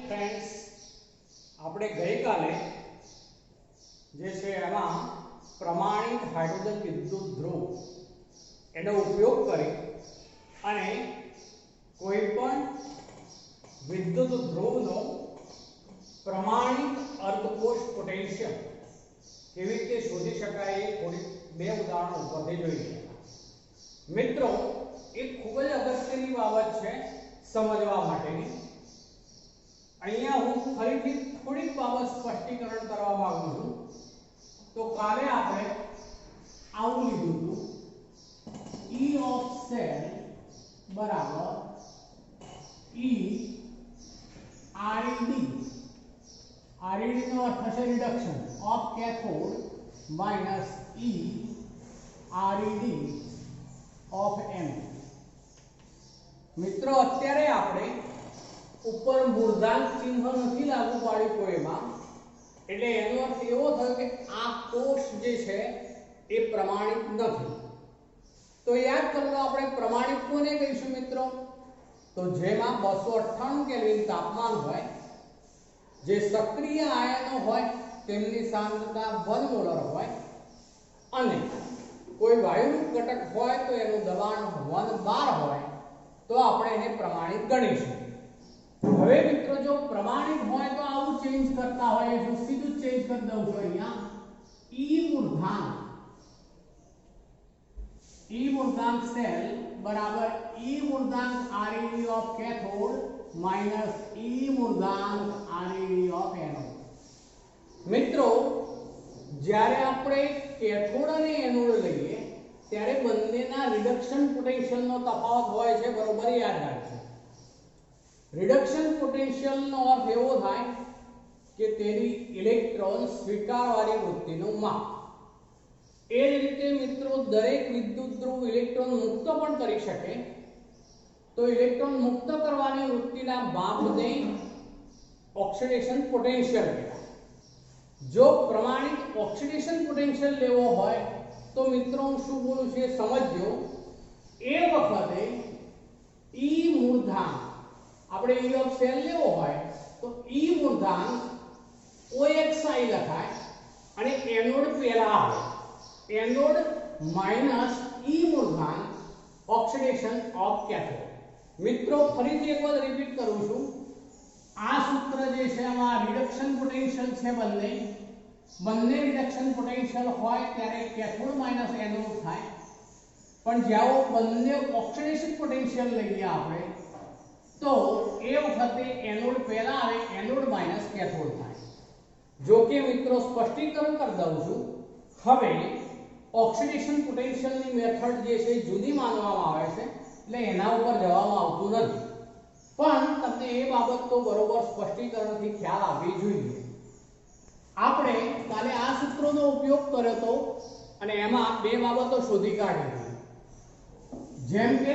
Friends આપણે ગઈકાલે જે છે એમાં પ્રમાણિત હાઇડ્રોજન વિદ્યુત ધ્રુવ એનો ઉપયોગ કરી અને કોઈપણ વિદ્યુત ધ્રુવનો પ્રમાણિત અર્ધકોષ પોટેન્શિયલ કેવી રીતે શોધી શકાય એ થોડી બે ઉદાહરણો ઉપરથી જોઈએ। મિત્રો એક ખૂબ જ અગત્યની બાબત છે સમજવા માટેની। અહીંયા હું ફરીથી થોડીક બાબત સ્પષ્ટીકરણ કરવા માંગુ છું। તો કાલે આપણે આવું લીધું હતું E of cell બરાબર E RED નો અર્થ થશે reduction of cathode minus E RED of anode. મિત્રો અત્યારે આપણે ઉપર મૂર્ધાંક ચિહ્ન નથી લાગુ પાડ્યું કોઈમાં, એટલે એનો અર્થ એવો થયો કે આ કોષ જે છે એ પ્રમાણિત નથી। તો યાદ કરો આપણે પ્રમાણિત કોને કહીશું મિત્રો? તો જેમાં 298 કેલ્વિન તાપમાન હોય, જે સક્રિય આયનો હોય તેમની સાંદ્રતા 1 મોલર હોય અને કોઈ વાયુરૂપ ઘટક હોય તો એનું દબાણ 1 બાર હોય તો આપણે એને પ્રમાણિત ગણીશું। હવે મિત્રો જો પ્રમાણિત હોય તો આવું ચેન્જ કરતા હોય તો સીધું ચેન્જ કરી દઉં છું। અહીંયા E મૂર્ધાંક સેલ બરાબર E મૂર્ધાંક RED of cathode minus E મૂર્ધાંક RED of anode. મિત્રો જ્યારે આપણે કેથોડ અને એનોડ લઈએ ત્યારે બંનેના રિડક્શન પોટેન્શિયલનો તફાવત હોય છે, બરોબર યાદ રાખજો। रिडक्शन पोटेंशियल નો અર્થ એવો થાય કે તેની ઇલેક્ટ્રોન સ્વીકારવાની વૃત્તિનું માપ। એ જ રીતે મિત્રો દરેક વિદ્યુત ધ્રુવ ઇલેક્ટ્રોન મુક્ત પણ કરી શકે, તો ઇલેક્ટ્રોન મુક્ત કરવાની વૃત્તિના માપને ઓક્સિડેશન પોટેન્શિયલ કહેવાય। જો પ્રમાણિત ઓક્સિડેશન પોટેન્શિયલ લેવો હોય તો મિત્રો હું શું બોલું છું એ સમજજો। એ વખતે E મૂર્ધાંક આપણે E of cell લેવો હોય તો E મૂર્ધાંક OXI લખાય અને એનોડ પહેલા આવે, એનોડ માઈનસ E મૂર્ધાંક ઓક્સિડેશન ઓફ કેથોડ। મિત્રો ફરીથી એકવાર રિપીટ કરું છું, આ સૂત્ર જે છે આમાં રિડક્શન પોટેન્શિયલ છે બંને રિડક્શન પોટેન્શિયલ હોય ત્યારે કેથોડ માઈનસ એનોડ થાય, પણ જ્યારે બંને ઓક્સિડેશન પોટેન્શિયલ લઈએ આપણે तो ए वखते एनोड पहला आवे, एनोड माइनस कैथोड थाय। जो के मित्रों स्पष्टीकरण कर दઉં છું। હવે ઓક્સિડેશન પોટેન્શિયલ ની મેથડ જે છે જુદી માનવામાં આવે છે, એટલે એના ઉપર જવામાં આવતું નથી, પણ તમને એ બાબત તો બરોબર સ્પષ્ટીકરણથી ખ્યાલ આવવી જોઈએ। આપણે કાલે આ સૂત્રોનો ઉપયોગ કર્યો તો અને એમાં બે બાબતો શોધી કાઢી હતી। જેમ કે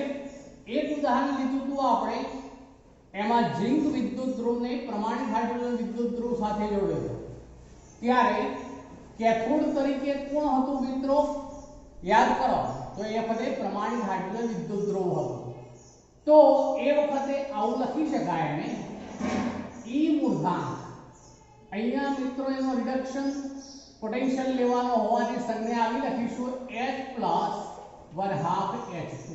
એક ઉદાહરણ લીધું હતું આપણે, એમાં ઝિંક વિદ્યુત ધ્રુવને પ્રમાણિત હાઇડ્રોજન વિદ્યુત ધ્રુવ સાથે જોડ્યો હતો, ત્યારે કેથોડ તરીકે કોણ હતું મિત્રો? યાદ કરો તો એ વખતે પ્રમાણિત હાઇડ્રોજન વિદ્યુત ધ્રુવ હતું। તો એ વખતે આવું લખી શકાય ને E મૂર્ધાંક, અહીંયા મિત્રો એનો રિડક્શન પોટેન્શિયલ લેવાનો હોવાની સંજ્ઞા આવી લખીશું H પ્લસ 1/2 H2।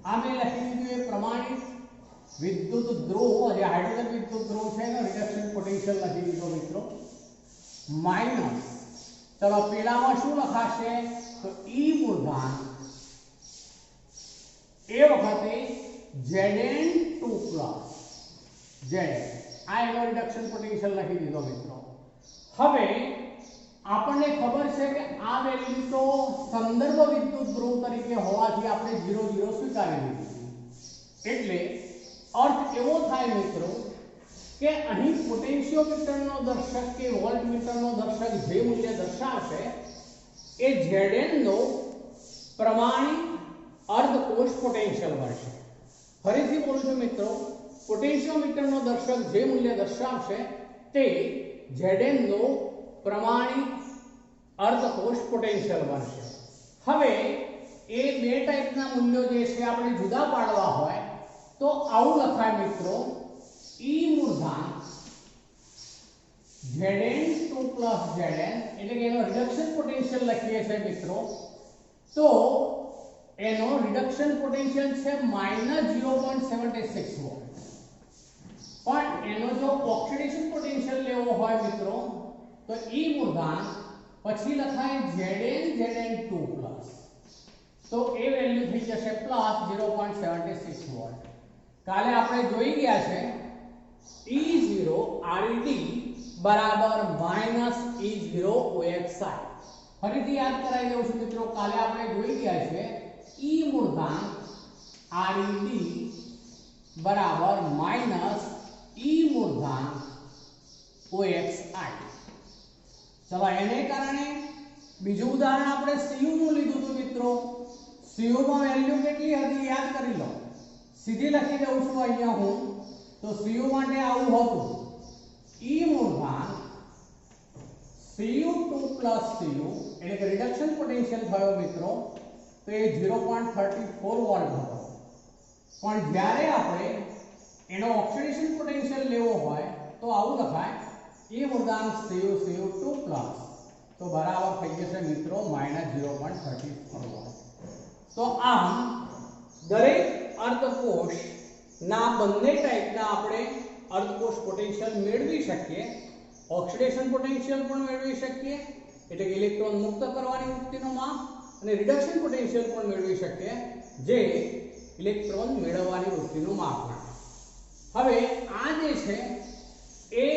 આમે લખી દીધું એ પ્રમાણિત विद्युत ध्रुव જે હાઇડ્રોજન વિદ્યુત ધ્રુવ છે એનો રિડક્શન પોટેન્શિયલ લખી દીધો મિત્રો માઈનસ, ચલો પેલામાં શું લખાશે તો E મૂર્ધાંક એ વખતે Zn2 પ્લસ Z, આ એનો રિડક્શન પોટેન્શિયલ લખી દીધો મિત્રો। હવે આપણને ખબર છે કે આ વેલ્યુ તો સંદર્ભ વિદ્યુત ધ્રુવ તરીકે હોવાથી આપણે 0 0 સ્વીકારી લીધી, એટલે अर्थ एवो थाय मित्रों के अहीं पोटेंशियोमीटरनो दर्शक के वोल्टमीटरनो दर्शक जे मूल्य दर्शावशे ए Zn नो प्रमाणित अर्धकोश पोटेंशियल बनशे। फरीथी बोलुं छुं मित्रों, पोटेंशियोमीटरनो दर्शक जे मूल्य दर्शावशे ते Zn नो प्रमाणित अर्धकोश पोटेंशियल बनशे। हवे ए बे टाइपना मूल्यो जे छे आपणे जुदा पाडवा होय तो आવું લખાય મિત્રો E મૂર્ધાંક Zn2 plus Zn એટલે કે એનો રિડક્શન પોટેન્શિયલ લખીએ છીએ મિત્રો, તો એનો રિડક્શન પોટેન્શિયલ છે -0.76 વોલ્ટ. પણ એનો જો ઓક્સિડેશન પોટેન્શિયલ લેવો હોય મિત્રો તો E મૂર્ધાંક પછી લખાય Zn2 પ્લસ, તો એ વેલ્યુ થઈ જશે +0.76 વોલ્ટ. કાલે આપણે જોઈ ગયા છે E0 RED બરાબર -E0 OXI. ફરીથી યાદ કરાવી દઉં છું મિત્રો, કાલે આપણે જોઈ ગયા છે E મૂર્ધાંક RED બરાબર -E મૂર્ધાંક OXI. ચલો એને કારણે બીજું ઉદાહરણ આપણે CU નું લીધું હતું મિત્રો. CU માં વેલ્યુ કેટલી હતી યાદ કરી લો. સીધી લખી દઉં છું અહીંયા હું. તો CU માટે આવું હતું E મૂર્ધાંક Cu2 plus Cu એટલે કે રિડક્શન પોટેન્શિયલ થયો મિત્રો, તો એ 0.34 વોલ્ટ હતો. પણ જ્યારે આપણે એનો ઓક્સિડેશન પોટેન્શિયલ લેવો હોય તો આવું લખાય E મૂર્ધાંક Cu2 plus, તો બરાબર થઈ જશે મિત્રો -0.34 વોલ્ટ. તો આમ દરેક અર્ધકોષ ના બંને ટાઈપના આપણે અર્ધકોષ પોટેન્શિયલ મેળવી શકીએ. ઓક્સિડેશન પોટેન્શિયલ પણ મેળવી શકીએ એટલે કે ઇલેક્ટ્રોન મુક્ત કરવાની વૃત્તિનો માપ, અને રિડક્શન પોટેન્શિયલ પણ મેળવી શકીએ જે ઇલેક્ટ્રોન મેળવવાની વૃત્તિનું માપ ગણાય. હવે આ જે છે એ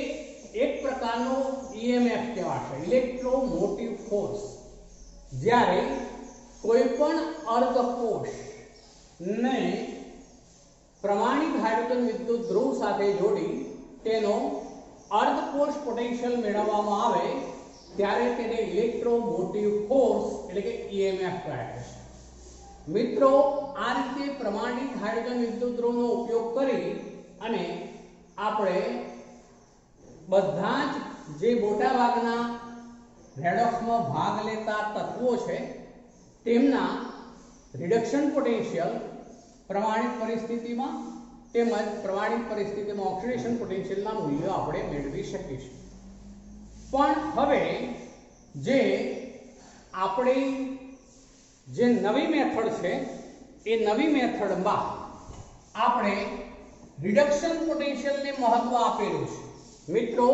એક પ્રકારનો EMF કહેવાશે, ઇલેક્ટ્રોમોટિવ ફોર્સ. જ્યારે કોઈ પણ અર્ધકોષ ને પ્રમાણિત હાઇડ્રોજન વિદ્યુત ધ્રુવ સાથે જોડી તેનો અર્ધકોષ પોટેન્શિયલ મેળવવામાં આવે ત્યારે તેને ઇલેક્ટ્રોમોટિવ ફોર્સ એટલે કે EMF કહે છે. મિત્રો આ રીતે પ્રમાણિત હાઇડ્રોજન વિદ્યુત ધ્રુવનો ઉપયોગ કરી અને આપણે બધા જ જે મોટા ભાગના રેડોક્સમાં ભાગ લેતા તત્વો છે તેમના રિડક્શન પોટેન્શિયલ પ્રમાણિત પરિસ્થિતિમાં તેમજ પ્રમાણિત પરિસ્થિતિમાં ઓક્સિડેશન પોટેન્શિયલના મૂલ્યો આપણે મેળવી શકીશું. પણ હવે જે આપણી જે નવી મેથડ છે એ નવી મેથડમાં આપણે રિડક્શન પોટેન્શિયલને મહત્વ આપેલું છે. મિત્રો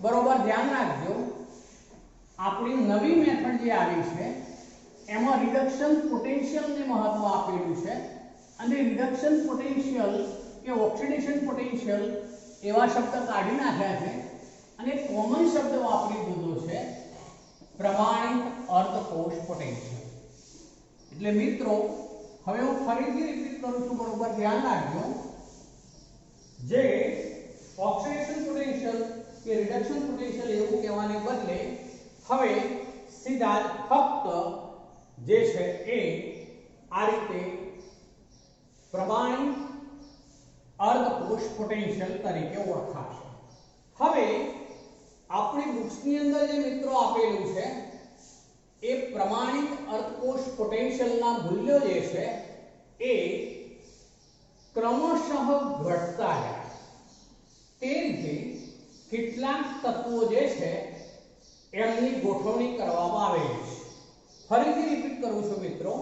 બરોબર ધ્યાન રાખજો, આપણી નવી મેથડ જે આવી છે એમાં રિડક્શન પોટેન્શિયલને મહત્વ આપેલું છે, અને રિડક્શન પોટેન્શિયલ કે ઓક્સિડેશન પોટેન્શિયલ એવા શબ્દ કાઢી નાખ્યા છે અને કોમન શબ્દ વાપરી દીધો છે પ્રમાણિત અર્ધકોષ પોટેન્શિયલ. એટલે મિત્રો હવે હું ફરીથી રિપીટ કરું છું, બરોબર ધ્યાન રાખજો. જે ઓક્સિડેશન પોટેન્શિયલ કે રિડક્શન પોટેન્શિયલ એવું કહેવાને બદલે હવે સીધા જ ફક્ત જે છે એ આ રીતે પ્રમાણિત અર્ધકોષ પોટેન્શિયલ તરીકે ઓળખાશે. હવે આપણી બુક્સની અંદર જે મિત્રો આપેલું છે એ પ્રમાણિત અર્ધકોષ પોટેન્શિયલના મૂલ્યો જે છે એ ક્રમશઃ ઘટતા જાય. તે રીતે કેટલાક તત્વો જે છે એમની ગોઠવણી કરવામાં આવેલી છે. ફરીથી રિપીટ કરું છું મિત્રો,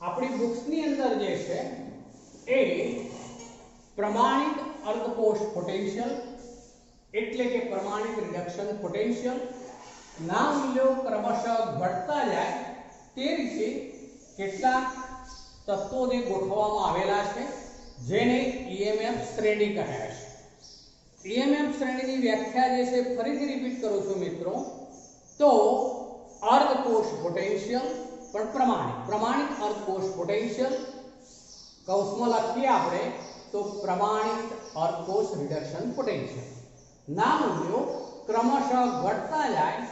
આપણી બુક્સની અંદર જે છે એ પ્રમાણિત અર્ધકોષ પોટેન્શિયલ એટલે કે પ્રમાણિત રિડક્શન પોટેન્શિયલ ના મૂલ્યો ક્રમશઃ ઘટતા જાય તે રીતે કેટલાક તત્વોને ગોઠવવામાં આવેલા છે જેને EMF શ્રેણી કહે છે. EMF શ્રેણીની વ્યાખ્યા જે છે ફરીથી રિપીટ કરું છું મિત્રો, તો અર્ધકોષ પોટેન્શિયલ પણ પ્રમાણિત અર્ધકોષ પોટેન્શિયલ કૌંસમાં લખીએ આપણે તો પ્રમાણિત અર્ધકોષ રિડક્શન પોટેન્શિયલ ના મૂલ્યો ક્રમશઃ ઘટતા જાય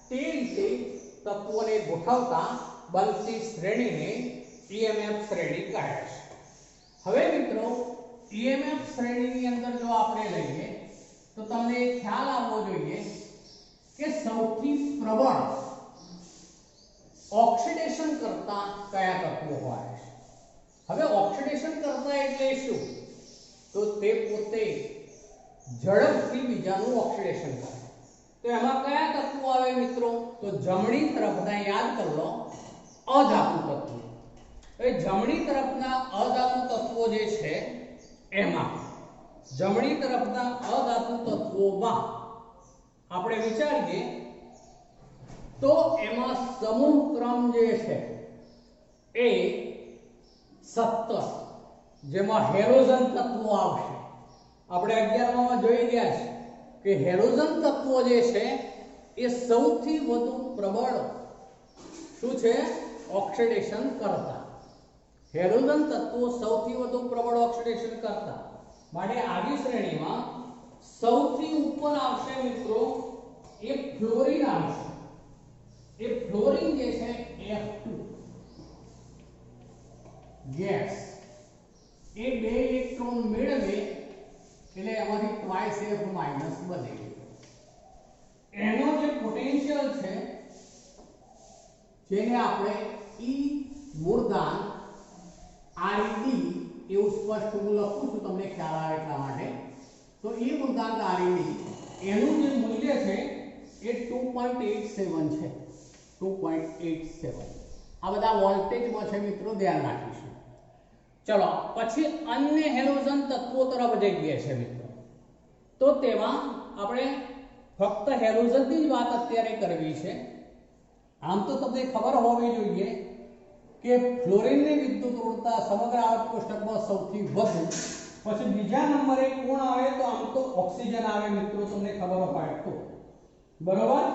તે રીતે તત્વોને ગોઠવતા બનતી શ્રેણીને EMF શ્રેણી કહે છે. હવે મિત્રો EMF શ્રેણીની અંદર જો આપણે લઈએ તો તમને ખ્યાલ આવવો જોઈએ કે સૌથી પ્રબળ ઓક્સિડેશન કરતા કયા તત્વો હોય છે. હવે ઓક્સિડેશન કરતા એટલે શું? તો તે પોતે ઝડપથી બીજાનું ઓક્સિડેશન કરે. તો એમાં કયા તત્વો આવે મિત્રો? તો જમણી તરફના યાદ કરી લો અધાતુ તત્વો. એ જમણી તરફના અધાતુ તત્વો જે છે એમાં જમણી તરફના અધાતુ તત્વોમાં આપણે વિચારીએ તો એમાં સમૂહ ક્રમ જે છે એ 17, જેમાં હેલોજન તત્વો આવશે. આપણે 11માં જોઈ ગયા છે કે હેલોજન તત્વો જે છે એ સૌથી વધુ પ્રબળ શું છે? ઓક્સિડેશન કરતા. હેલોજન તત્વો સૌથી વધુ પ્રબળ ઓક્સિડેશન કરતા માટે આવી શ્રેણીમાં સૌથી ઉપર આવશે મિત્રો એ ફ્લોરિન આવશે. એ ફ્લોરિન જે છે F2 ગેસ એ 2 ઇલેક્ટ્રોન મેળવે એટલે એમાંથી ટ્વાઇસ F માઈનસ બને. એનો જે પોટેન્શિયલ છે જેને આપણે E મૂળધાન ReD એવું સ્પષ્ટ હું લખું છું તમને ખ્યાલ આવે એટલા માટે. તો E મૂળધાન ReD એનું જે મૂલ્ય છે એ 2.87 છે. 2.87 આ બધા વોલ્ટેજમાં છે મિત્રો, ધ્યાન રાખીશું. ચલો પછી અન્ય હેલોજન તત્વો તરફ જઈએ છે મિત્રો. તો તેમાં આપણે ફક્ત હેલોજનની જ વાત અત્યારે કરવી છે. આમ તો તમને ખબર હોવી જોઈએ કે ફ્લોરિનની વિદ્યુત ઋણતા સમગ્ર આવર્ત કોષ્ટકમાં સૌથી વધુ. પછી બીજા નંબરે કોણ આવે? તો આમ તો ઓક્સિજન આવે મિત્રો, તમને ખબર હોય તો. બરોબર.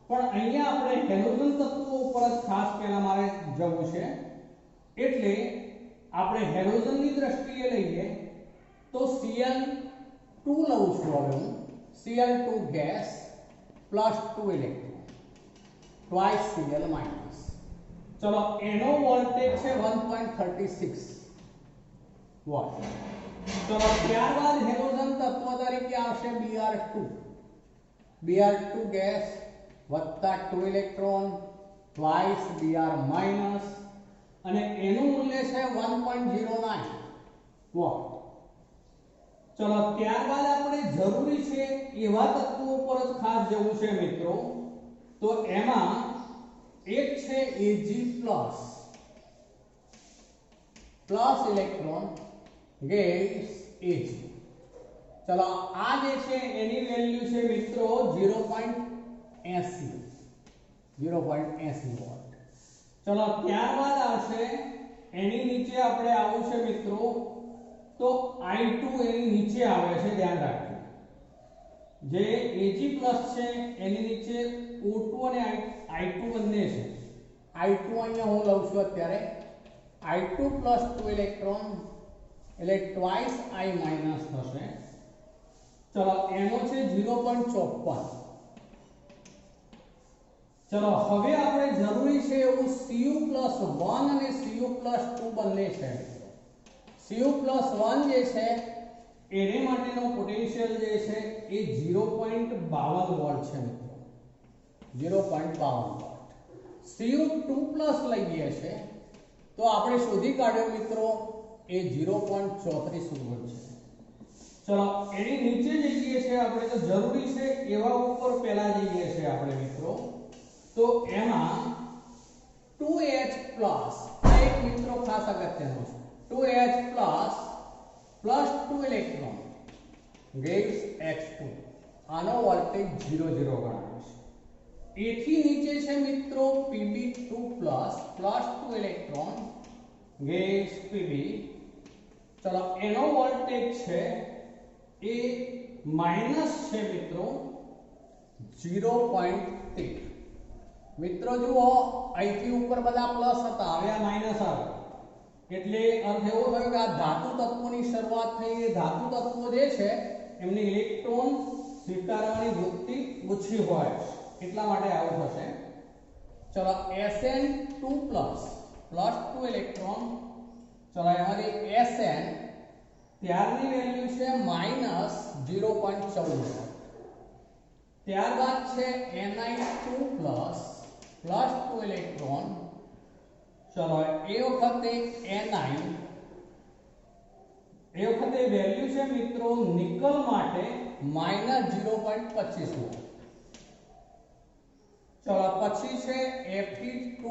પણ અહીંયા આપણે હેલોજન તત્વો ઉપર જ ખાસ પહેલા મારે જવું છે. એટલે આપણે હેલોજનની દ્રષ્ટિએ લઈએ તો Cl2 લઉં છું હવે હું. Cl2 gas plus 2 electron twice Cl minus. ચલો એનો વોલ્ટેજ છે 1.36 વોટ. ચલો ત્યારબાદ હેલોજન તત્વ તરીકે આવશે Br2 ગેસ વત્તા 2 ઇલેક્ટ્રોન ટ્વાઇસ Br માઈનસ અને એનું મૂલ્ય છે 1.09 વોટ. ચલો ત્યારબાદ આપણે જરૂરી છે એવા તત્વો પર જ ખાસ જવું છે મિત્રો. તો એમાં એક છે Ag plus electron gas Ag. ચલો આ જે છે એની વેલ્યુ છે મિત્રો 0.80 વોટ. ચલો ત્યારબાદ આવશે એની નીચે આપણે આવું છે મિત્રો તો I2 એની નીચે આવે છે, ધ્યાન રાખજો. જે Ag+ છે એની નીચે O2 અને I2 બંને છે. I2 અહીંયા હું લઉં છું અત્યારે. I2 + 2 ઇલેક્ટ્રોન એટલે ટ્વાઇસ I માઈનસ થશે. ચલો એનો છે 0.54. ચલો હવે આપણે જરૂરી છે એવું Cu+1 અને Cu+2 બંને છે. Cu+1 જે છે એને માટેનો પોટેન્શિયલ જે છે એ 0.52 વોલ્ટ છે મિત્રો. 0.52 વોલ્ટ. Cu2+ લઈએ છે તો આપણે શોધી કાઢ્યો મિત્રો એ 0.34 વોલ્ટ છે. ચલો એની નીચે જઈએ છે આપણે તો જરૂરી છે એવા ઉપર પહેલા જઈએ છે આપણે મિત્રો. તો એમાં 2H+ આ એક મિત્રો ખાસ અગત્યનું છે. 2H+ plus 2 electron gas H2 આનો વોલ્ટેજ 0 ગણાય છે. એથી નીચે છે મિત્રો Pb2+ plus 2 electron gas Pb. ચલો એનો વોલ્ટેજ છે એ માઈનસ છે મિત્રો 0.3. મિત્રો જુઓ અહીંથી ઉપર બધા પ્લસ હતા, હવે આ માઈનસ આવે એટલે અર્થ એવો થયો કે આ ધાતુ તત્વોની શરૂઆત થઈ. એ ધાતુ તત્વો જે છે એમની ઇલેક્ટ્રોન સ્વીકારવાની વૃત્તિ ઓછી હોય એટલા માટે આવું થશે. ચલો Sn2+ પ્લસ 2 ઇલેક્ટ્રોન. ચલો એમાંથી Sn ત્યારની વેલ્યુ છે -0.14. ત્યારબાદ છે Ni2+ પ્લસ 2 ઇલેક્ટ્રોન. ચલો એ વખતે Ni એ વખતે વેલ્યુ છે મિત્રો નિકલ માટે -0.25 વોલ્ટ. ચલો પછી છે Fe2+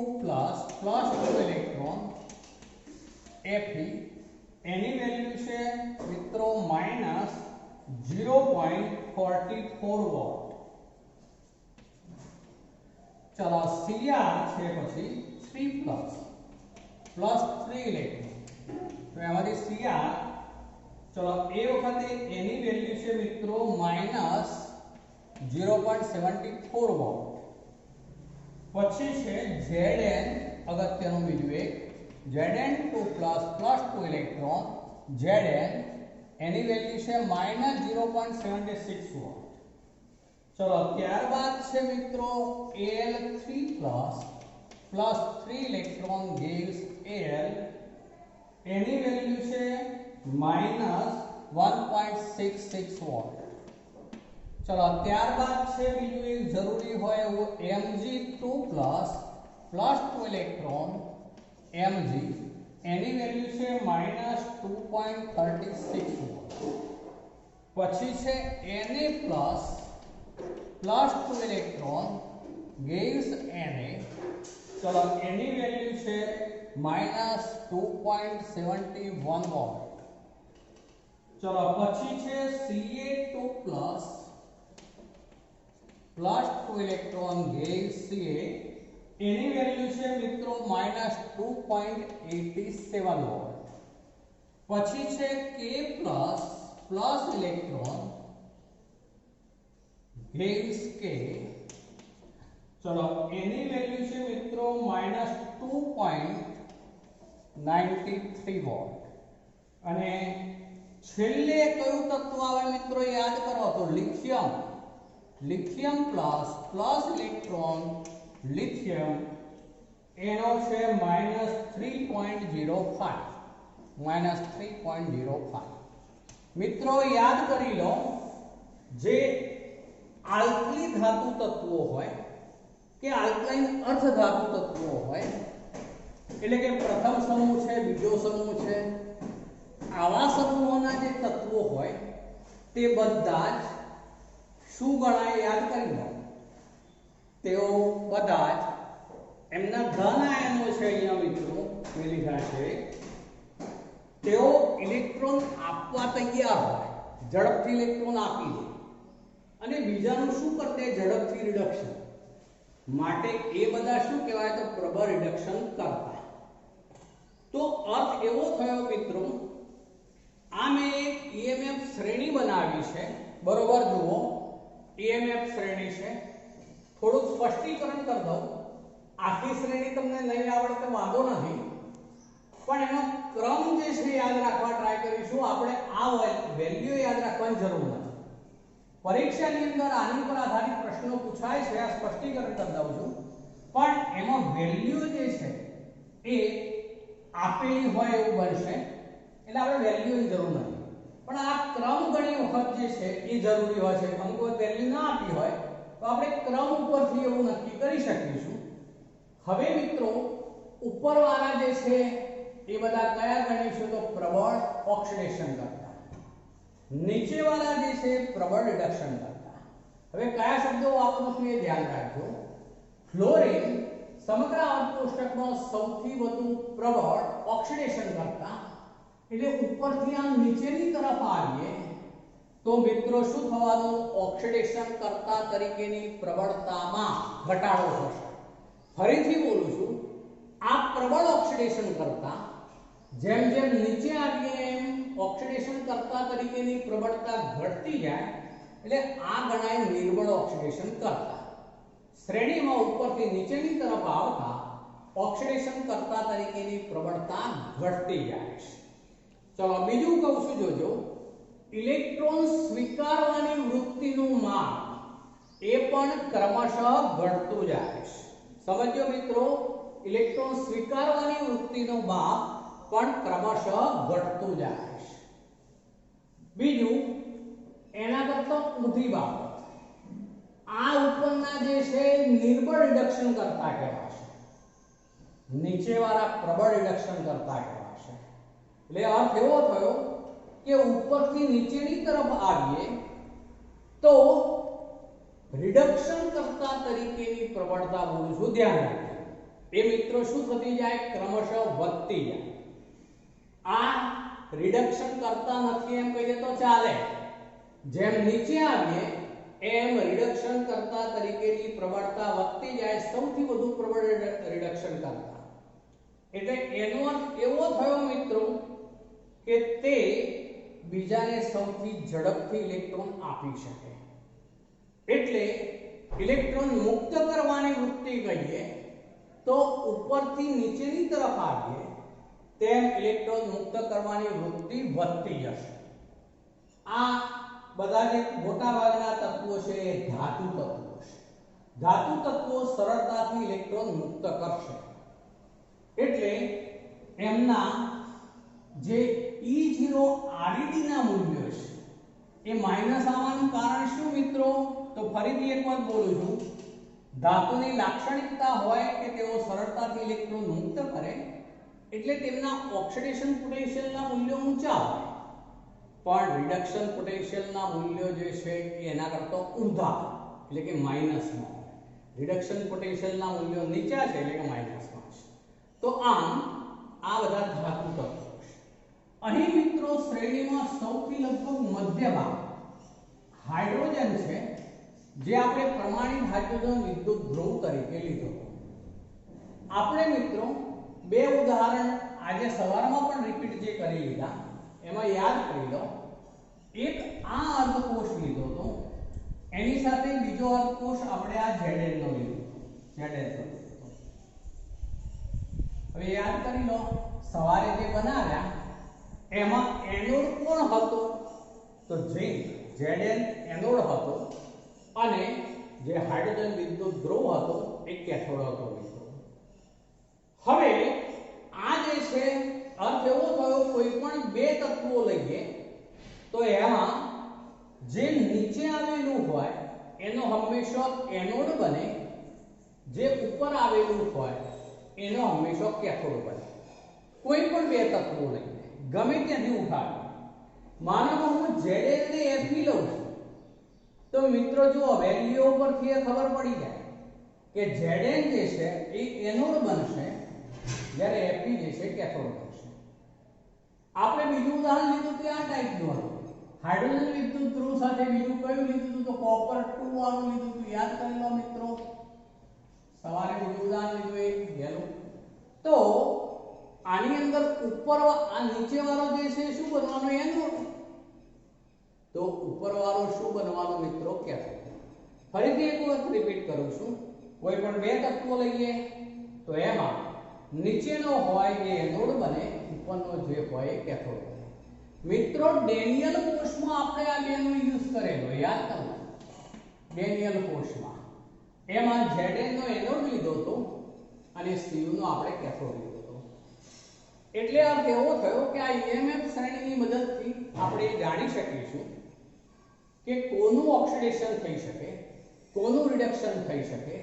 +2 ઇલેક્ટ્રોન Fe, એની વેલ્યુ છે મિત્રો -0.44 વોલ્ટ. ચલો Cr છે પછી 3+ +3 ઇલેક્ટ્રોન. તો એમાંથી Cr, ચલો એ વખતે એની વેલ્યુ છે મિત્રો -0.74 વોલ્ટ. પછી છે Zn, અગત્યનું બીજું એક Zn2+ +2 ઇલેક્ટ્રોન Zn, એની વેલ્યુ છે -0.76 વોલ્ટ. ચલો ત્યારબાદ છે મિત્રો Al3+ +3 ઇલેક્ટ્રોન gives Al, એની વેલ્યુ છે -1.66 વોલ્ટ. ચલો ત્યારબાદ છે બીજું એક જરૂરી હોય એવું Mg2+ +2 ઇલેક્ટ્રોન Mg, એની વેલ્યુ છે -2.36 વોલ્ટ. પછી છે Na+ +2 ઇલેક્ટ્રોન gives Na, ચલો એની વેલ્યુ છે -2.71 વોલ્ટ. ચલો પછી છે Ca2+ +2 ઇલેક્ટ્રોન gives Ca, એની વેલ્યુ છે મિત્રો -2.87 વોલ્ટ. પછી છે K+ ઇલેક્ટ્રોન gives K, ચલો એની વેલ્યુ છે મિત્રો -2.93 વોલ્ટ. અને છેલ્લે કયું તત્વ આવે મિત્રો યાદ કરો તો lithium. Lithium plus electron lithium, એનો છે -3.05. મિત્રો યાદ કરી લો, જે આલ્કલી ધાતુ તત્વો હોય કે આલ્કલાઇન અર્ધ ધાતુ તત્વો હોય, એટલે કે પ્રથમ સમૂહ છે, બીજો સમૂહ છે, આવા સમૂહોના જે તત્વો હોય તે બધા જ શું ગણાય યાદ કરી લો. તેઓ બધા જ એમના ધન આયનો છે, અહીંયા મિત્રો મેં લીધા છે, તેઓ ઇલેક્ટ્રોન આપવા તૈયાર હોય, ઝડપથી ઇલેક્ટ્રોન આપી દે અને બીજાનું શું કરતે ઝડપથી રિડક્શન માટે એ બધા શું કહેવાય તો પ્રબળ રિડક્શન કરતા. તો અર્થ એવો થયો મિત્રો, આ મેં એક EMF શ્રેણી બનાવી છે, બરોબર. જુઓ EMF શ્રેણી છે, થોડું સ્પષ્ટીકરણ કરી દઉં. આખી શ્રેણી તમને નહીં આવડે તો વાંધો નથી, પણ એનો ક્રમ જે છે યાદ રાખવા ટ્રાય કરીશું. આપણે આ વેલ્યુ યાદ રાખવાની જરૂર નથી. પરીક્ષાની અંદર આની પર આધારિત પ્રશ્નો પૂછાય છે, આ સ્પષ્ટીકરણ કરી દઉં છું. પણ એમાં વેલ્યુ જે છે એ આપેલી હોય એવું બનશે, એટલે આપણે વેલ્યુની જરૂર નથી. પણ આ ક્રમ ઘણી વખત જે છે એ જરૂરી હોય છે. અમુક વેલ્યુ ના આપી હોય તો આપણે ક્રમ ઉપરથી એવું નક્કી કરી શકીશું. હવે મિત્રો ઉપરવાળા જે છે એ બધા કયા ગણીશું તો પ્રબળ ઓક્સિડેશન કરતા, નીચેવાળા જે છે પ્રબળ રિડક્શન કરતા. હવે કયા શબ્દો વાપરું છું એ ધ્યાન રાખજો. ફ્લોરિન સમગ્ર કોષ્ટકમાં સૌથી વધુ પ્રબળ ઓક્સિડેશન કરતા, એટલે ઉપરથી આમ નીચેની તરફ આવીએ તો મિત્રો શું થવાનું, ઓક્સિડેશન કરતા તરીકેની પ્રબળતામાં ઘટાડો થશે. ફરીથી બોલું છું, આ પ્રબળ ઓક્સિડેશન કરતા જેમ જેમ નીચે આવીએ એમ ઓક્સિડેશન કરતા તરીકેની પ્રબળતા ઘટતી જાય, એટલે આ ગણાય નિર્બળ ઓક્સિડેશન કરતા. શ્રેણીમાં ઉપરથી નીચેની તરફ આવતા ઓક્સિડેશન કરતા તરીકેની પ્રબળતા ઘટતી જાય છે. ચલો બીજું કહું છું, જોજો. ઇલેક્ટ્રોન સ્વીકારવાની વૃત્તિનું માપ એ પણ ક્રમશઃ ઘટતું જાય છે. સમજો મિત્રો, ઇલેક્ટ્રોન સ્વીકારવાની વૃત્તિનું માપ પણ ક્રમશઃ ઘટતું જાય છે. બીજું, એના કરતા ઊંધી બાબત, આ ઉપરના જે છે નિર્બળ રિડક્શન કરતા કહેવાશે, નીચેવાળા પ્રબળ રિડક્શન કરતા કહેવાશે. એટલે અર્થ એવો થયો કે ઉપરથી નીચેની તરફ આવીએ તો રિડક્શન કરતા તરીકેની પ્રબળતા બોલું છું, ધ્યાન રાખજો। એ મિત્રો શું થતી જાય? ક્રમશઃ વધતી જાય। આ રિડક્શન કરતા નથી એમ કહીએ તો ચાલે, જેમ નીચે આવીએ એમ રિડક્શન કરતા તરીકેની પ્રબળતા વધતી જાય, સૌથી વધુ પ્રબળ રિડક્શન કરતા। એટલે એનો અર્થ એવો થયો મિત્રો કે તે બીજાને સૌથી ઝડપથી ઇલેક્ટ્રોન આપી શકે। એટલે ઇલેક્ટ્રોન મુક્ત કરવાની વૃત્તિ કહીએ તો ઉપરથી નીચેની તરફ આવીએ તેમ ઇલેક્ટ્રોન મુક્ત કરવાની વૃત્તિ વધતી જશે। આ બધા જે મોટા ભાગના તત્વો છે એ ધાતુ તત્વો છે। ધાતુ તત્વો સરળતાથી ઇલેક્ટ્રોન મુક્ત કરશે, એટલે એમના જે E0 ReD ના મૂલ્યો છે એ માઈનસ આવવાનું કારણ શું મિત્રો? તો ફરીથી એક વાર બોલું છું, ધાતુની લાક્ષણિકતા હોય કે તેઓ સરળતાથી ઇલેક્ટ્રોન મુક્ત કરે એટલે તેમના ઓક્સિડેશન પોટેન્શિયલના મૂલ્યો ઊંચા હોય, પણ રિડક્શન પોટેન્શિયલના મૂલ્યો જે છે એ એના કરતા ઊંધા એટલે કે માઈનસમાં હોય। રિડક્શન પોટેન્શિયલના મૂલ્યો નીચા છે એટલે કે માઈનસમાં છે। તો આમ આ બધા ધાતુ તત્વો છે। અહીં મિત્રો શ્રેણીમાં સૌથી લગભગ મધ્ય ભાગ હાઇડ્રોજન છે, જે આપણે પ્રમાણિત હાઇડ્રોજન વિદ્યુત ધ્રુવ તરીકે લીધો। આપણે મિત્રો બે ઉદાહરણ આજે સવારમાં પણ રિપીટ જે કરી લીધા એમાં યાદ કરી લો। એક આ અર્ધકોષ લીધો તો એની સાથે બીજો અર્ધકોષ આપણે આ Zn નો લીધો, Zn। હવે યાદ કરી લો, સવારે જે બનાવ્યા એમાં એનોડ કોણ હતો? તો ઝિંક, Zn એનોડ હતો અને જે હાઇડ્રોજન વિદ્યુત ધ્રુવ હતો એ કેથોડ હતો મિત્રો। હવે આ જે છે અર્થ એવો થયો, કોઈ પણ બે તત્વો લઈએ તો એમાં જે નીચે આવેલું હોય એનો હંમેશા એનોડ બને, જે ઉપર આવેલું હોય એનો હંમેશા કેથોડ બને। કોઈ પણ બે તત્વો લઈએ, ગમે ત્યાંથી ઉઠાવીએ, માનો કે હું Zn ને Fe લઉં છું તો મિત્રો જો વેલ્યુ પરથી એ ખબર પડી જાય કે Zn જે છે એ એનોડ બનશે જ્યારે Fe જે છે કેથોડ બનશે। આપણે બીજું ઉદાહરણ લીધું કે આ ટાઈપનું હતું, હાઇડ્રોજન વિદ્યુત ધ્રુવ સાથે બીજું કયું લીધું હતું? તો કોપર 2 વાળું લીધું હતું, યાદ કરી લો મિત્રો। સવારે બીજું ઉદાહરણ લીધું એ યેલો। તો આની અંદર ઉપર આ નીચે વાળો જે છે શું બનવાનો? એનોડ। તો ઉપર વાળો શું બનવાનો મિત્રો? કેથોડ। ફરીથી એક વખત રિપીટ કરું છું, કોઈ પણ બે તત્વો લઈએ તો એમાં નીચેનો હોય એ એનોડ બને, ઉપરનો જે હોય એ કેથોડ બને। મિત્રો ડેનિયલ કોષમાં આપણે આ બેનો યુઝ કરેલો, યાદ કરો, ડેનિયલ કોષમાં એમાં Zn નો એનોડ લીધો હતો અને Cu નો આપણે કેથોડ લીધો હતો। એટલે અર્થ એવો થયો કે આ EMF શ્રેણીની મદદથી આપણે જાણી શકીશું કે કોનું ઓક્સિડેશન થઈ શકે, કોનું રિડક્શન થઈ શકે,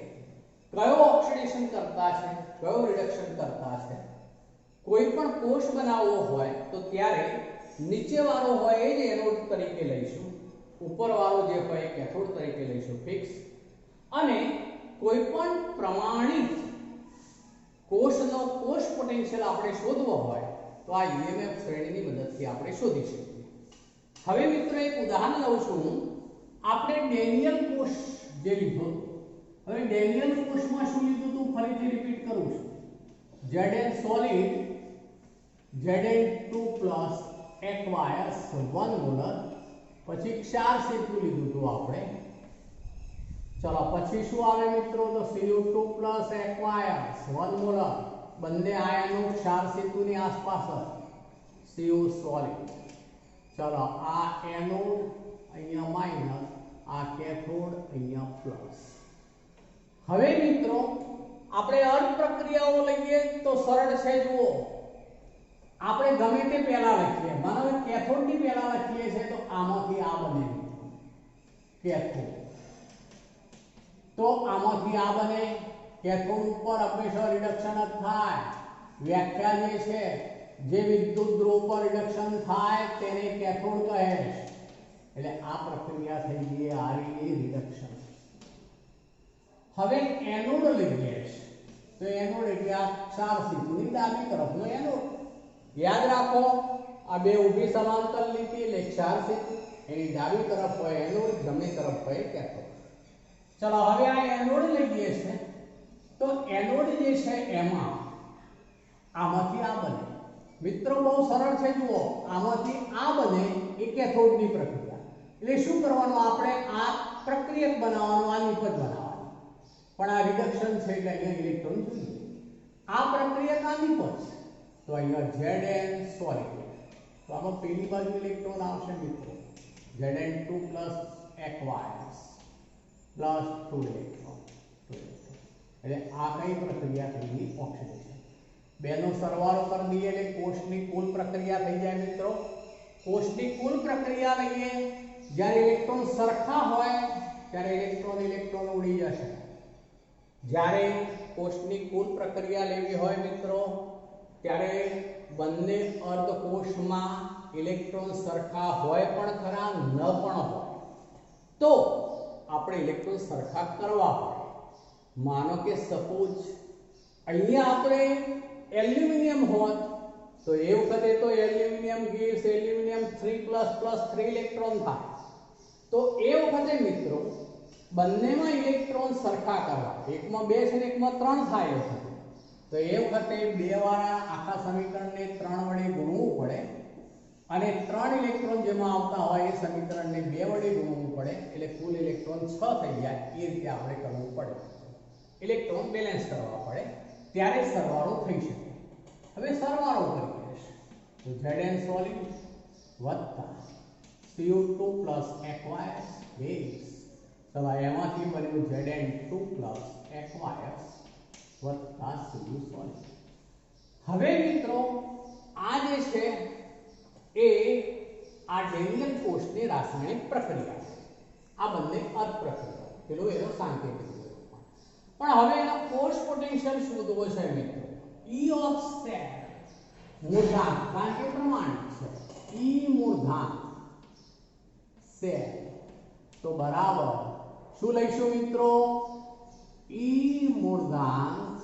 કયો ઓક્સિડેશન કરતા છે, કયો રિડક્શન કરતા છે। કોઈ પણ કોષ બનાવવો હોય તો ત્યારે નીચે વાળો હોય એ જ એનોડ તરીકે લઈશું, ઉપર વાળો જે હોય એ કેથોડ તરીકે લઈશું ફિક્સ। અને કોઈ પણ પ્રમાણિત કોષનો કોષ પોટેન્શિયલ આપણે શોધવો હોય તો આ EMF શ્રેણીની મદદથી આપણે શોધી શકીએ। હવે મિત્રો એક ઉદાહરણ લઉં છું હું, આપણે ડેનિયલ કોષ જે લીધો, હવે ડેનિયલ કોષમાં શું લીધું હતું ફરીથી રિપીટ કરું છું, Zn solid, Zn2+ aqueous 1 molar, પછી ક્ષાર સેતુ લીધું હતું આપણે। ચલો પછી શું આવે મિત્રો? તો Cu2+ aqueous 1 મોલર, બંને આયનો ક્ષાર સેતુની આસપાસ છે, Cu સોલિડ। ચલો આ એનોડ અહીંયા માઈનસ, આ કેથોડ અહીંયા પ્લસ। હવે મિત્રો આપણે અર્ધ પ્રક્રિયાઓ લઈએ તો સરળ છે। જુઓ, આપણે ગમે તે પહેલા લખીએ, માનો કે કેથોડની પહેલા લખીએ છે તો આમાંથી આ બને કેથોડ, તો આમાંથી આ બને કેથોડ ઉપર હંમેશા રિડક્શન જ થાય। વ્યાખ્યા જે છે જે વિદ્યુત ધ્રુવ પર રિડક્શન થાય તેને કેથોડ કહે છે. એટલે આ પ્રક્રિયા થઈ ગઈ RE રિડક્શન. હવે એનોડ લઈએ છે, તો એનોડ એટલે આ 4 સીધુની ડાબી તરફનો એનોડ. યાદ રાખો આ બે ઊભી સમાંતર લીટી એટલે 4 સીધું, એની ડાબી તરફ હોય એનોડ, જમણી તરફ હોય કેથોડ. ચલો હવે આ એનોડ લઈએ છે, તો એનોડ જે છે એમાં આમાંથી આ બને. મિત્રો બહુ સરળ છે, જુઓ આમાંથી આ બને એ કેથોડની પ્રક્રિયા. એટલે શું કરવાનું, આપણે આ પ્રક્રિયક બનાવવાનું, આ નિપજ બનાવવાનું. પણ આ રિડક્શન છે એટલે અહીંયા ઇલેક્ટ્રોન જોઈએ. આ પ્રક્રિયક આ નિપજ, તો અહીંયા Zn સોરી, તો આમાં પેલી બાજુ ઇલેક્ટ્રોન આવશે મિત્રો, Zn2 aqueous પ્લસ 2 ઇલેક્ટ્રોન. એટલે આ કઈ પ્રક્રિયા થઈ ગઈ, ઓક્સિડેશન. બેનો સરવાળો કરી દઈએ એટલે કોષની કુલ પ્રક્રિયા થઈ જાય મિત્રો. કોષની કુલ પ્રક્રિયા લઈએ, જ્યારે ઇલેક્ટ્રોન સરખા હોય ત્યારે ઇલેક્ટ્રોન ઉડી જશે. જ્યારે કોષની કુલ પ્રક્રિયા લેવી હોય મિત્રો, ત્યારે બંને અર્ધકોષમાં ઇલેક્ટ્રોન સરખા હોય પણ ખરા, ન પણ હોય, તો આપણે ઇલેક્ટ્રોન સરખા કરવા પડે. માનો કે સપોઝ અહીંયા આપણે એલ્યુમિનિયમ હોત, તો એ વખતે તો એલ્યુમિનિયમ gives એલ્યુમિનિયમ 3++3 ઇલેક્ટ્રોન થાય. તો એ વખતે મિત્રો બંનેમાં ઇલેક્ટ્રોન સરખા કરવા, એકમાં 2 છે ને એકમાં 3 થાય છે, તો એ વખતે 2 વાળા આખા સમીકરણને 3 વડે ગુણવું પડે, અને 3 ઇલેક્ટ્રોન જેમાં આવતા હોય એ સમીકરણને 2 વડે ગુણવું પડે, એટલે કુલ ઇલેક્ટ્રોન 6 થઈ જાય. એ રીતે આપણે કરવું પડે, ઇલેક્ટ્રોન બેલેન્સ કરવા પડે, ત્યારે સરવાળો થઈ શકે. હવે સરવાળો કરીએ તો Zn સોલિડ વત્તા Cu2 aqueous base. ચલો એમાંથી બન્યું Zn2 aqueous વત્તા Cu સોલિડ. હવે મિત્રો આ જે છે એ આ ડેનિયલ કોષની રાસાયણિક પ્રક્રિયા છે. આ બંને અર્ધ પ્રક્રિયા, પેલો એનો સાંકેતિક. પણ હવે એનો કોષ પોટેન્શિયલ શોધવો છે મિત્રો. E ઓફ સેલ મૂળાંક, કારણ કે પ્રમાણિત છે, E મૂળાંક સેલ, તો બરાબર શું લઈશું મિત્રો, E મૂળાંક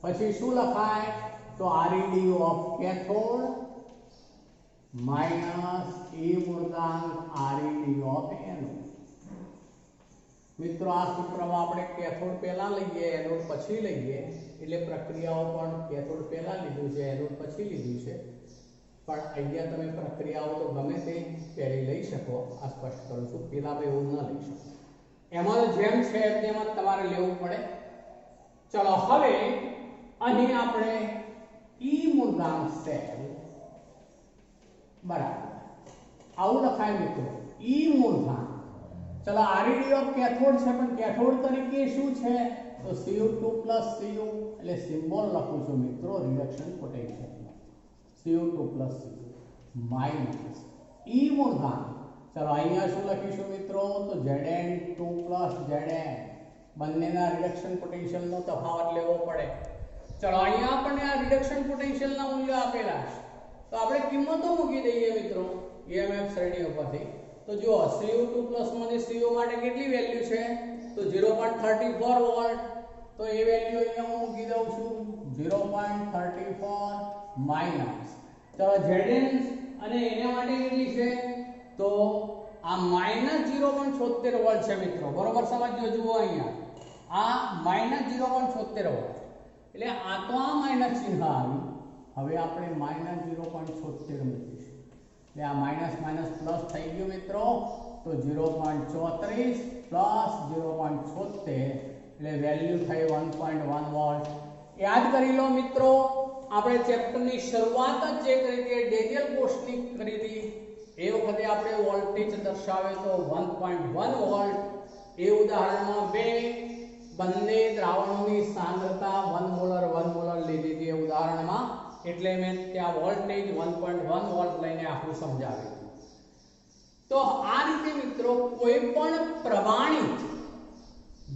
પછી શું લખાય, તો ReD of cathode minus E મૂળાંક ReD of anode. મિત્રો આ સૂત્રમાં આપણે કેથોડ પહેલા લઈએ, એનોડ પછી લઈએ, એટલે પ્રક્રિયાઓ પણ કેથોડ પહેલા લીધું છે, એનોડ પછી લીધું છે. પણ અહીંયા તમે પ્રક્રિયાઓ તો ગમે તે પહેલી લઈ શકો. આ સ્પષ્ટ કરું છું, પેલા એવું ન લઈ શકો. એમાં જેમ છે તેમ તમારે લેવું પડે. ચલો હવે અહીં આપણે E મૂળાંક સેલ બરાબર આવું લખાય મિત્રો, E મૂળાંક. ચલો ReD ઓફ કેથોડ છે, પણ કેથોડ તરીકે શું છે, તો Cu2 Cu, એટલે સિમ્બોલ લખું છું મિત્રો reduction potential, Cu2 Cu minus E મૂળાંક. ચલો અહીંયા શું લખીશું મિત્રો, તો Zn2 Zn, બંનેના રિડક્શન પોટેન્શિયલનો તફાવત લેવો પડે. ચલો અહીંયા આપણને આ રિડક્શન પોટેન્શિયલના મૂલ્યો આપેલા છે, તો આપણે કિંમતો મૂકી દઈએ મિત્રો EMF શ્રેણી ઉપરથી. તો જો Cu2 મને Cu માટે કેટલી વેલ્યુ છે, તો 0.34 વોલ્ટ, તો એ વેલ્યુ અહીંયા હું મૂકી દઉં છું 0.34 માઈનસ. તો Zn અને એના માટે કેટલી છે, તો આ માઈનસ 0.76 વોલ્ટ છે મિત્રો, બરોબર સમજો. જુઓ અહીંયા આ માઈનસ 0.76 વોલ્ટ, એટલે આ તો આ માઈનસ ચિહ્ન આવ્યું. હવે આપણે માઈનસ 0.76 મૂકીશું, એટલે આ માઈનસ માઈનસ પ્લસ થઈ ગયું મિત્રો, તો 0.34 પ્લસ 0.76 એટલે વેલ્યુ થઈ 1.1 વોલ્ટ. યાદ કરી લો મિત્રો, આપણે ચેપ્ટરની શરૂઆત જ જે કરી હતી ડેનિયલ કોષની કરી હતી, એ વખતે આપણે વોલ્ટેજ દર્શાવ્યો તો 1.1 વોલ્ટ. એ ઉદાહરણમાં બંને દ્રાવણોની સાંદ્રતા 1 મોલર લીધી હતી એ ઉદાહરણમાં, એટલે મેં ત્યાં વોલ્ટેજ 1.1 વોલ્ટ લઈને આખું સમજાવ્યું. તો આ રીતે મિત્રો કોઈ પણ પ્રમાણિત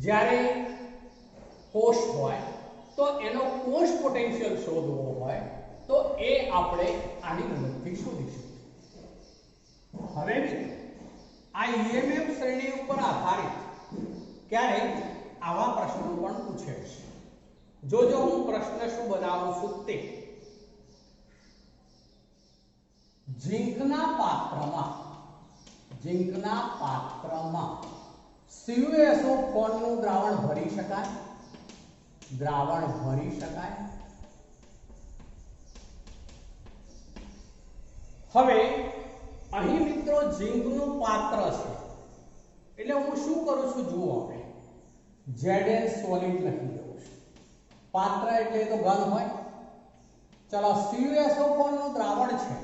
જ્યારે કોષ હોય તો એનો કોષ પોટેન્શિયલ શોધવો હોય તો એ આપણે આની મદદથી શોધીશું. હવે આ ઈએમએફ શ્રેણી ઉપર આધારિત ક્યારેક આવા પ્રશ્નો પણ પૂછે છે. જો હું પ્રશ્ન શું બનાવું છું તે ઝીંકના પાત્રમાં CuSO4 નું દ્રાવણ ભરી શકાય? હવે અહીં મિત્રો ઝીંકનું પાત્ર છે એટલે હું શું કરું છું જુઓ, આપણે Zn સોલિડ લખી દઉં છું. પાત્ર એટલે તો ઘન હોય. ચલો CuSO4 નું દ્રાવણ છે,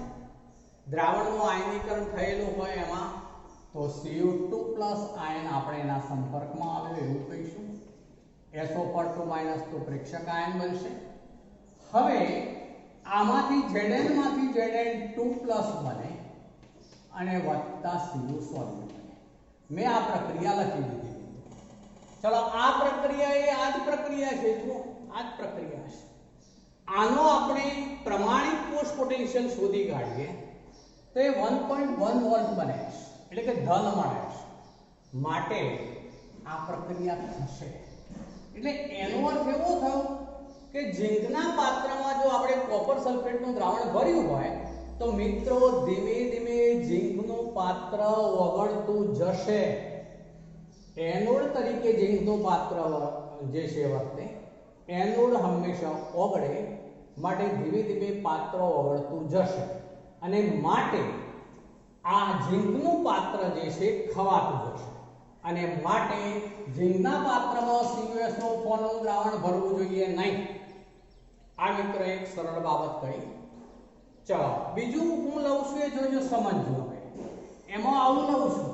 દ્રાવણનું આયનીકરણ થયેલું હોય એમાં તો Cu2+ આયન આપણે એના સંપર્કમાં આવ્યો એવું કહીશું. SO4 તો પ્રેક્ષક આયન બનશે. હવે આમાંથી Zn માંથી Zn2+ બને અને વત્તા Cu સોલિડ બને. મેં આ પ્રક્રિયા લખી દીધી. ચલો આ પ્રક્રિયા એ આ જ પ્રક્રિયા છે, જુઓ આ જ પ્રક્રિયા છે. આનો આપણે પ્રમાણિત કોષ પોટેન્શિયલ શોધી કાઢીએ તો એ 1.1 વોલ્ટ બને છે, એટલે કે ધન મળે છે. માટે આ પ્રક્રિયા થશે. એટલે એનો અર્થ એવો થયો કે ઝીંકના પાત્રમાં જો આપણે કોપર સલ્ફેટનું દ્રાવણ ભર્યું હોય તો મિત્રો ધીમે ધીમે ઝીંકનું પાત્ર ઓગળતું જશે. એનોડ તરીકે ઝીંકનું પાત્ર જે છે વર્તે, એનોડ હંમેશા ઓગળે, માટે ધીમે ધીમે પાત્ર ઓગળતું જશે અને માટે આ ઝીંકનું પાત્ર જે છે ખવાતું જશે અને માટે ઝીંકના પાત્રમાં CuSO4 નું દ્રાવણ ભરવું જોઈએ નહીં. આ મિત્ર એક સરળ બાબત કહી. ચલો બીજું હું લઉં છું એ જોજો, સમજજો. હવે એમાં આવું લઉં છું,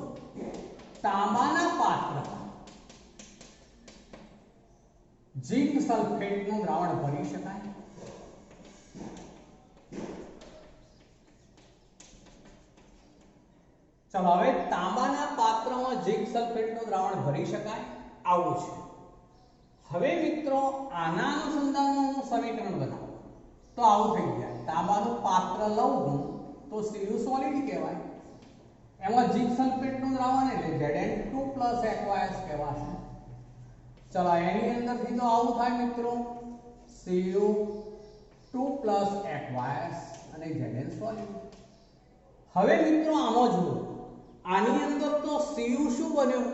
તાંબાના પાત્રમાં ઝીંક સલ્ફેટનું દ્રાવણ ભરી શકાય? ચલો હવે તાંબાના પાત્રમાં ઝીંક સલ્ફેટનું દ્રાવણ ભરી શકાય આવું છે. હવે મિત્રો આના અનુસંધાનમાં હું સમીકરણ બનાવું તો આવું થઈ જાય. તાંબાનું પાત્ર લઉં હું તો Cu સોલિડ કહેવાય, એમાં ઝીંક સલ્ફેટનું દ્રાવણ એટલે Zn2+ aqueous કહેવાશે. ચલો એની અંદરથી તો આવું થાય મિત્રો, Cu2+ aqueous અને Zn સોલિડ. હવે મિત્રો આમાં જુઓ, આની અંદર તો Cu શું બન્યું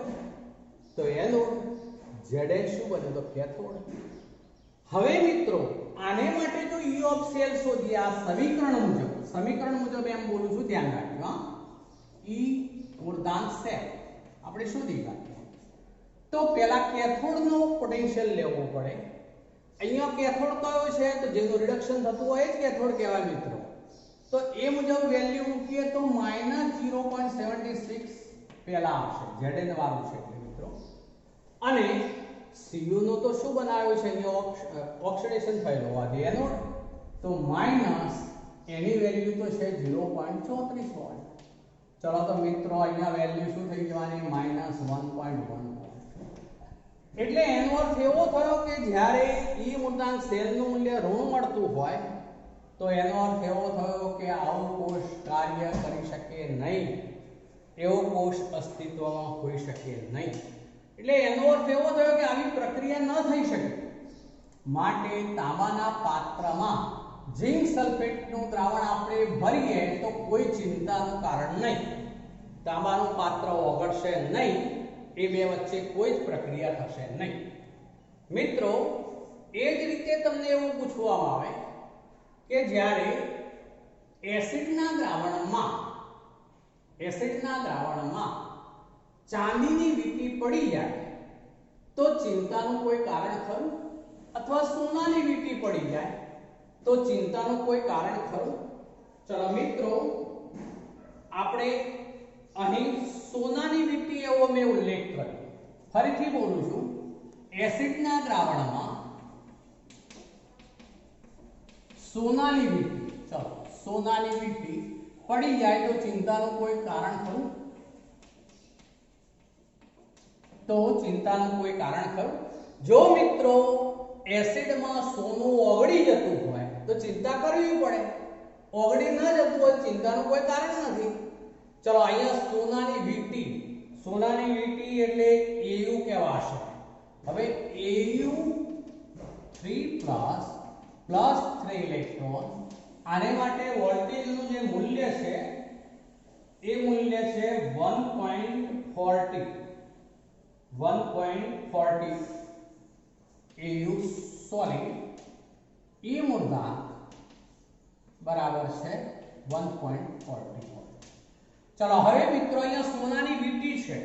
તો એનોડ, Zn શું બન્યું તો કેથોડ. હવે મિત્રો આને માટે જો E ઓફ સેલ શોધીએ આ સમીકરણ મુજબ એમ બોલું છું, ધ્યાન રાખજો હા. E મૂળાંક સેલ આપણે શોધી કાઢીએ તો પહેલા કેથોડનો પોટેન્શિયલ લેવો પડે. અહીંયા કેથોડ કયો છે તો જેનું રિડક્શન થતું હોય જ કેથોડ કહેવાય મિત્રો. તો એ મુજબ વેલ્યુ મૂકીએ તો -0.76 પહેલા આવશે, Zn વાળું છે એટલે મિત્રો. અને Cu નો તો શું બનાવ્યો છે, અહીંયા ઓક્સિડેશન થયેલો હોવાથી એનોડ, તો માઈનસ એની વેલ્યુ તો છે 0.34 વોલ્ટ. ચલો તો મિત્રો અહીંયા વેલ્યુ શું થઈ જવાની -1.1 વોલ્ટ. એટલે એનો અર્થ એવો થયો કે જ્યારે E મૂળાંક સેલનું મૂલ્ય ઋણ મળતું હોય તો એનો અર્થ એવો થયો કે આવો કોષ કાર્ય કરી શકે નહીં, એવો કોષ અસ્તિત્વમાં હોઈ શકે નહીં. એટલે એનો અર્થ એવો થયો કે આવી પ્રક્રિયા ન થઈ શકે. માટે તાંબાના પાત્રમાં ઝીંક સલ્ફેટનું દ્રાવણ આપણે ભરીએ તો કોઈ ચિંતાનું કારણ નહીં, તાંબાનું પાત્ર ઓગળશે નહીં, એ બે વચ્ચે કોઈ જ પ્રક્રિયા થશે નહીં. મિત્રો એ જ રીતે તમને એવું પૂછવામાં આવે કે જ્યારે એસિડના દ્રાવણમાં ચાંદીની વીંટી પડી જાય તો ચિંતાનું કોઈ કારણ ખરું? અથવા સોનાની વીંટી પડી જાય તો ચિંતાનું કોઈ કારણ ખરું? ચલો મિત્રો આપણે અહીં સોનાની વીંટી એવો મેં ઉલ્લેખ કર્યો. ફરીથી બોલું છું, એસિડના દ્રાવણમાં સોનાની વીંટી, ચલો સોનાની વીંટી પડી જાય તો ચિંતાનું કોઈ કારણ ખરું? તો ચિંતાનું કોઈ કારણ ખરું? જો મિત્રો એસિડમાં સોનું ઓગળી જતું હોય તો ચિંતા કરવી પડે. ઓગળી ન જતું હોય ચિંતાનું કોઈ કારણ નથી. ચલો અહીંયા સોનાની વીંટી, સોનાની વીંટી એટલે Au કહેવાશે. હવે Au3 પ્લસ 3 ઇલેક્ટ્રોન, આને માટે વોલ્ટેજનું જે મૂલ્ય છે એ મૂલ્ય છે 1.40 Au સોલિડ, E મૂર્ધાંક બરાબર છે 1.40 વોલ્ટ. ચલો હવે મિત્રો અહીંયા સોનાની વીંટી છે.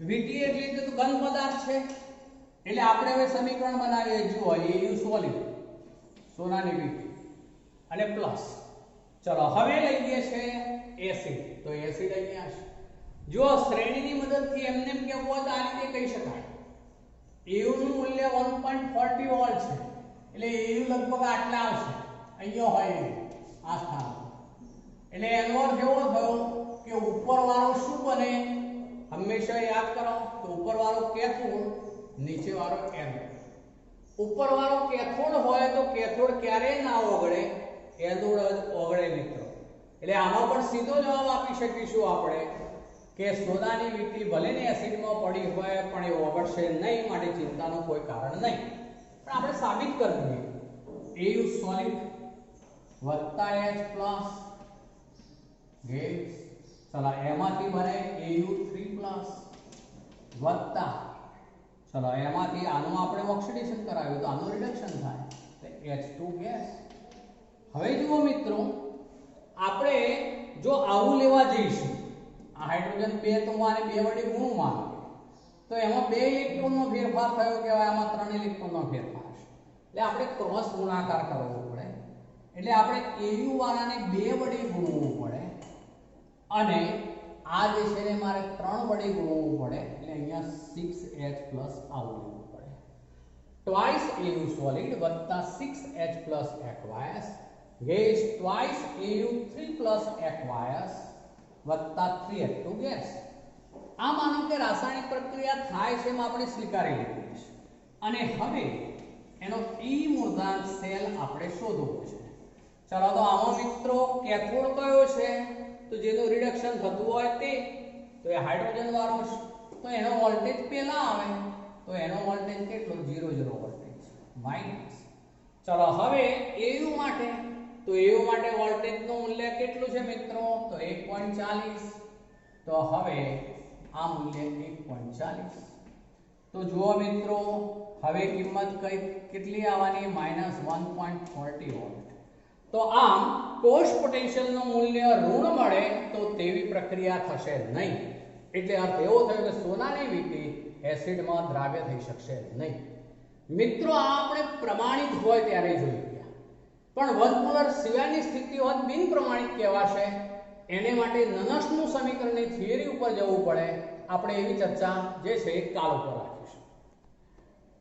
વીંટી એટલે કે ઘન પદાર્થ છે એટલે આપણે હવે સમીકરણ બનાવીએ. જુઓ Au સોલિડ, સોનાની વીંટી અને પ્લસ. ચલો હવે લઈએ છે એસિડ, તો એસિડ અહીંયા છે. જો શ્રેણીની મદદથી એમને કેવું હોય તો આ રીતે કહી શકાય. Au નું મૂલ્ય 1.40 વોલ્ટ છે એટલે Au લગભગ આટલા આવશે, અહીંયા હોય આ સ્થાન. એટલે એનો અર્થ એવો થયો કે ઉપરવાળો શું બને, હંમેશા યાદ કરો તો ઉપરવાળો કેથોડ, નીચેવાળો એનોડ. ઉપરવાળો કેથોડ હોય તો કેથોડ ક્યારેય ના ઓગળે, એનોડ જ ઓગળે મિત્રો. એટલે આમાં પણ સીધો જવાબ આપી શકીશું આપણે કે સોનાની વીંટી ભલે ને એસિડમાં પડી હોય પણ એ ઓગળશે નહીં, માટે ચિંતાનું કોઈ કારણ નહીં. પણ આપણે સાબિત કરી દઈએ. Au સોલિડ વત્તા H પ્લસ ગેસ, ચલો એમાંથી બને Au3 પ્લસ વત્તા, ચલો એમાંથી આનું આપણે ઓક્સિડેશન કરાવ્યું તો આનું રિડક્શન થાય તો H2 ગેસ. હવે જુઓ મિત્રો, આપણે જો આવું લેવા જઈશું, આ હાઇડ્રોજન 2 તો મારે 2 વડે ગુણ માનો તો એમાં 2 ઇલેક્ટ્રોનનો ફેરફાર થયો કહેવાય, આમાં 3 ઇલેક્ટ્રોનનો ફેરફાર છે. એટલે આપણે ક્રોસ ગુણાકાર કરવો પડે. એટલે આપણે Au વાળાને 2 વડે ગુણવું પડે અને આ જે છે ને મારે 3 વડે ગુણવું પડે. એટલે અહીંયા 6H પ્લસ આવું લેવું પડે. ટ્વાઇસ Au સોલિડ વત્તા 6H plus aqueous gas, twice Au3 plus aqueous વત્તા 3H2 ગેસ. આ માનો કે રાસાયણિક પ્રક્રિયા થાય છે એમ આપણે સ્વીકારી લીધી છે અને હવે એનો E મૂર્ધાંક સેલ આપણે શોધવો છે. ચલો તો આમાં મિત્રો કેથોડ કયો છે તો જેનું રિડક્શન થતું હોય તે, તો એ હાઇડ્રોજન વાળો છે તો એનો વોલ્ટેજ પહેલા આવે તો એનો વોલ્ટેજ કેટલો 0 વોલ્ટેજ માઈનસ. ચલો હવે Au માટે, તો Au માટે વોલ્ટેજનું મૂલ્ય કેટલું છે મિત્રો તો 1.40. તો હવે આ મૂલ્ય 1.40. તો જુઓ મિત્રો હવે કિંમત કેટલી આવવાની -1.40 વોલ્ટ. તો આમ કોષ પોટેન્શિયલનું મૂલ્ય ઋણ મળે તો તેવી પ્રક્રિયા થશે નહીં. એટલે અર્થ એવો થયો કે સોનાની વીંટી એસિડમાં દ્રાવ્ય થઈ શકશે નહીં. મિત્રો આ આપણે પ્રમાણિત હોય ત્યારે જોઈ ગયા, પણ વનમોલર સિવાયની સ્થિતિ હોત બિન પ્રમાણિત કહેવાશે. એને માટે નનસનું સમીકરણની થિયરી ઉપર જવું પડે. આપણે એવી ચર્ચા જે છે કાલ ઉપર રાખીશું.